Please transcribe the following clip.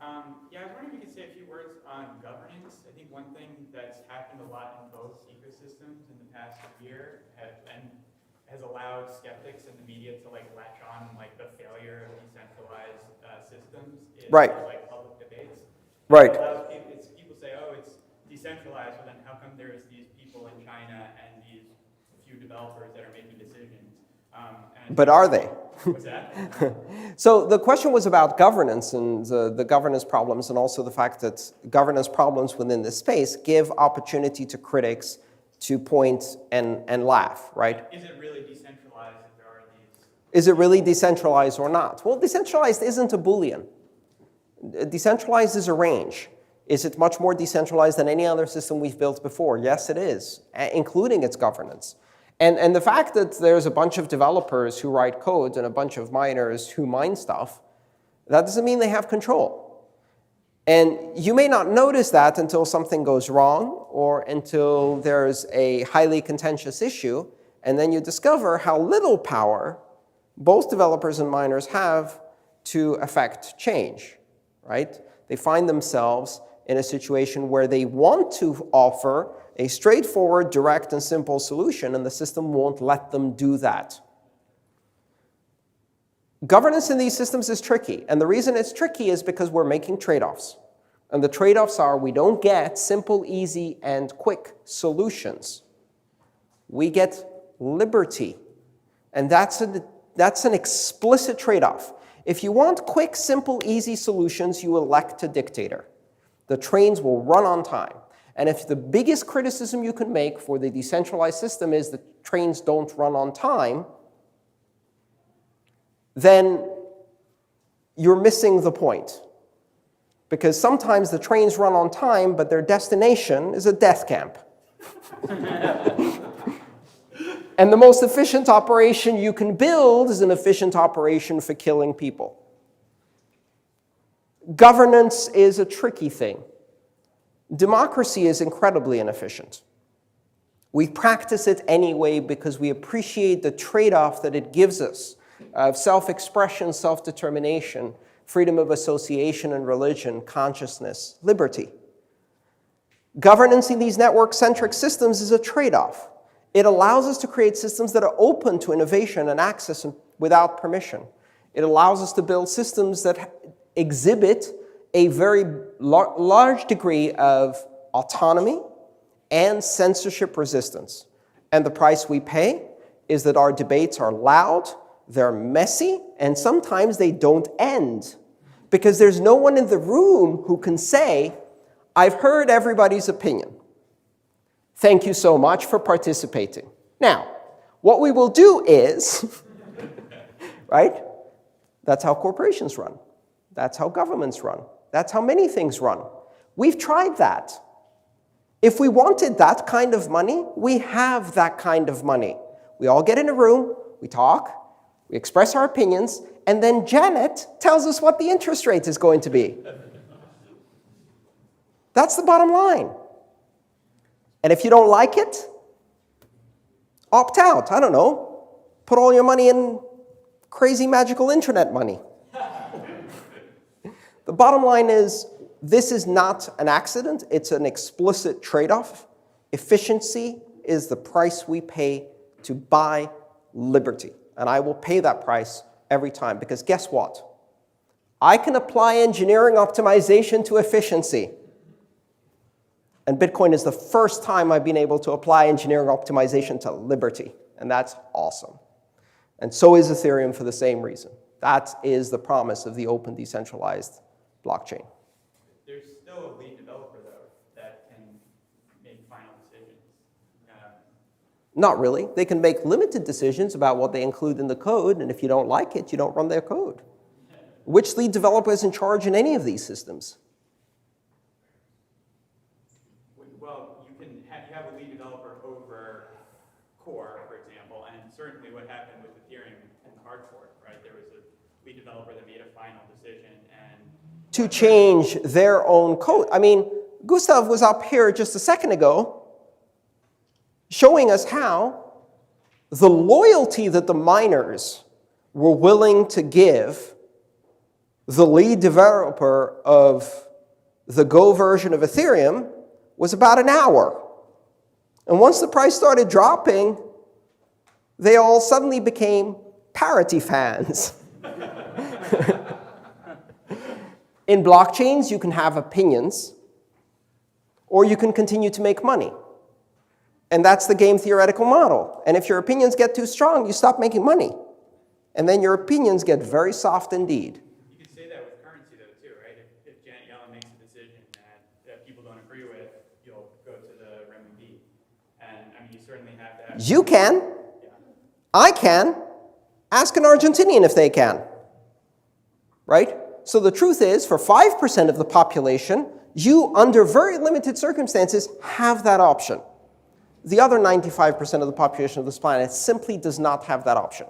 Yeah, I was wondering if you could say a few words on governance. I think one thing that's happened a lot in both ecosystems in the past year has allowed skeptics in the media to latch on the failure of decentralized systems in Right. public debates. Right. It allows people say, oh, it's decentralized, but then how come there's these people in China and these few developers that are making decisions? But are they? What's that? So the question was about governance and the governance problems, and also the fact that governance problems within this space give opportunity to critics to point and laugh, right? Is it really decentralized if there are these? Is it really decentralized or not? Well, decentralized isn't a Boolean. Decentralized is a range. Is it much more decentralized than any other system we've built before? Yes, it is, including its governance. And the fact that there's a bunch of developers who write codes and a bunch of miners who mine stuff, that doesn't mean they have control. And you may not notice that until something goes wrong or until there's a highly contentious issue, and then you discover how little power both developers and miners have to affect change, right? They find themselves in a situation where they want to offer a straightforward, direct, and simple solution, and the system won't let them do that. Governance in these systems is tricky, and the reason it's tricky is because we're making trade-offs. And the trade-offs are we don't get simple, easy, and quick solutions. We get liberty, and that's an explicit trade-off. If you want quick, simple, easy solutions, you elect a dictator. The trains will run on time. And if the biggest criticism you can make for the decentralized system is that trains don't run on time, then you're missing the point. Because sometimes the trains run on time, but their destination is a death camp. And the most efficient operation you can build is an efficient operation for killing people. Governance is a tricky thing. Democracy is incredibly inefficient. We practice it anyway because we appreciate the trade-off that it gives us of self-expression, self-determination, freedom of association and religion, consciousness, liberty. Governance in these network-centric systems is a trade-off. It allows us to create systems that are open to innovation and access without permission. It allows us to build systems that exhibit a very large degree of autonomy and censorship resistance. And the price we pay is that our debates are loud, they're messy, and sometimes they don't end. Because there's no one in the room who can say, I've heard everybody's opinion. Thank you so much for participating. Now, what we will do is, right? That's how corporations run. That's how governments run. That's how many things run. We've tried that. If we wanted that kind of money, we have that kind of money. We all get in a room, we talk, we express our opinions, and then Janet tells us what the interest rate is going to be. That's the bottom line. And if you don't like it, opt out. I don't know. Put all your money in crazy magical internet money. The bottom line is, this is not an accident. It's an explicit trade-off. Efficiency is the price we pay to buy liberty. And I will pay that price every time. Because guess what? I can apply engineering optimization to efficiency. And Bitcoin is the first time I've been able to apply engineering optimization to liberty. And that's awesome. And so is Ethereum for the same reason. That is the promise of the open decentralized blockchain. There's still a lead developer, though, that can make final decisions. Not really. They can make limited decisions about what they include in the code, and if you don't like it, you don't run their code. Which lead developer is in charge in any of these systems? Well, you have a lead developer over core, for example, and certainly what happened with Ethereum and the hard fork, right? There was a lead developer that made a final decision and to change their own code. I mean, Gustav was up here just a second ago showing us how the loyalty that the miners were willing to give the lead developer of the Go version of Ethereum was about an hour. And once the price started dropping, they all suddenly became parity fans. In blockchains, you can have opinions, or you can continue to make money. And that's the game theoretical model. And if your opinions get too strong, you stop making money. And then your opinions get very soft indeed. You can say that with currency, though, too, right? If Janet Yellen makes a decision that people don't agree with, you'll go to the renminbi. And, I mean, you certainly have that. You can. Yeah. I can. Ask an Argentinian if they can. Right? So the truth is, for 5% of the population, you, under very limited circumstances, have that option. The other 95% of the population of this planet simply does not have that option.